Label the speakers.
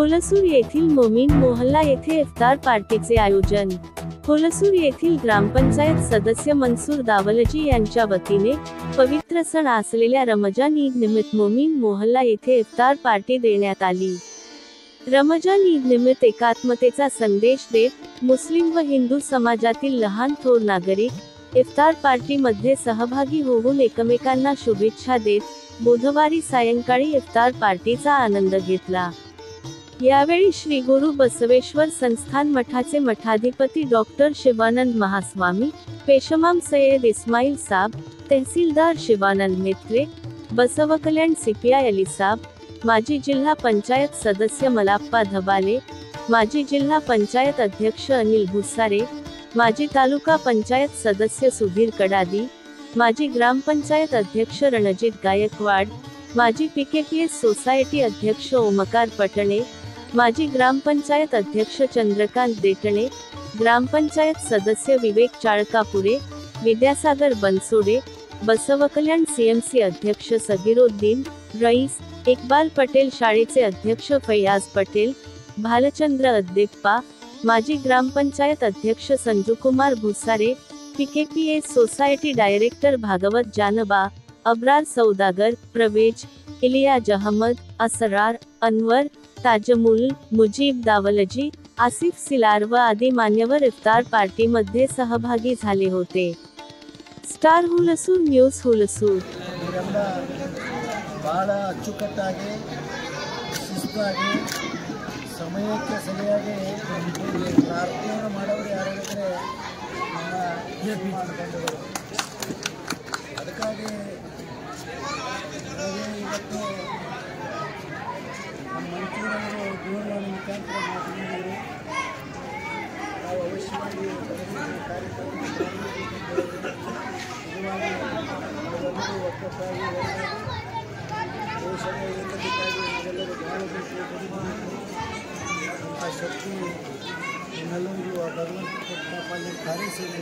Speaker 1: होलसूर येथील मोमीन मोहल्ला येथे इफ्तार पार्टीचे आयोजन। होलसूर येथील ग्रामपंचायत सदस्य मनसूर दावलजी यांच्या वतीने पवित्र सण असलेल्या रमजान ईद निमित्त मोमीन मोहल्ला येथे इफ्तार पार्टी देण्यात आली। रमजान ईद निमित्त एकात्मतेचा संदेश देत मुस्लिम व हिंदू समाजातील लहान थोर नागरिक इफ्तार पार्टीमध्ये सहभागी होऊन एकमेकांना शुभेच्छा देत बुधवारी सायंकाळी इफ्तार पार्टीचा आनंद घेतला। यावेळी श्री गुरु बसवेश्वर संस्थान मठाचे मठाधिपती डॉक्टर शिवानंद महास्वामी, पेशमाम सय्यद इस्माईल साब, तहसीलदार शिवानंद मित्रे, बसवकल्याण सीपीआय अली साब, माजी जिल्हा पंचायत सदस्य मलाप्पा धबाले, माजी जिल्हा पंचायत अध्यक्ष अनिल भुसारे, माजी तालुका पंचायत सदस्य सुधीर कडादी, माजी ग्रामपंचायत अध्यक्ष रणजित गायकवाड, माजी पीकेपीएस सोसायटी अध्यक्ष ओमकार पटणे, माजी ग्रामपंचायत अध्यक्ष चंद्रकांत देटणे, ग्रामपंचायत सदस्य विवेक चाळकापुरे, विद्यासागर बनसोडे, बसवकल्याण सीएमसी अध्यक्ष सगीरुद्दीन रईस, इकबाल पटेल शाळेचे अध्यक्ष फैयाज पटेल, भालचंद्र अद्देप्पा, माजी ग्रामपंचायत अध्यक्ष Sanjukumar Bhusare, PKPS society director Bhagwat Janba, Abrar सौदागर, प्रवेज, इलियाज अहमद, असरार, अनवर, ताजमुल, मुजीब दावलजी, आसिफ सिलार व आदी मान्यवर इफ्तार पार्टीमध्ये सहभागी झाले होते। Star Hulsoor news Hulsoor.
Speaker 2: ಬಹಳ ಅಚ್ಚುಕಟ್ಟಾಗಿ ಶಿಸ್ತಾಗಿ ಸಮಯಕ್ಕೆ ಸರಿಯಾಗಿ ಪ್ರಾರ್ಥನೆಯನ್ನು ಮಾಡೋರು ಯಾರಾಗಿದ್ದರೆ ನಮ್ಮ ಮಾಡಿಕೊಂಡರು। ಅದಕ್ಕಾಗಿ ಇವತ್ತು ನಮ್ಮ ಮಂತ್ರಿಗಳು ದೂರವಾಣಿ ಮುಖಾಂತರ ಮಾತನಾಡಿದರು। ನಾವು ಅವಶ್ಯವಾಗಿ ಕಾರ್ಯಕ್ರಮ ಒಕ್ಕಟ್ಟಾಗಿ ದೇಶದ ಏಕತೆಗಾಗಿ ನಾವೆಲ್ಲರೂ ಭಾರತಕ್ಕೆ ಆ ಶಕ್ತಿ ನಮ್ಮೆಲ್ಲರಿಗೂ ಆ ಭಗವಂತ ಕಾರ್ಯಸೇನೆ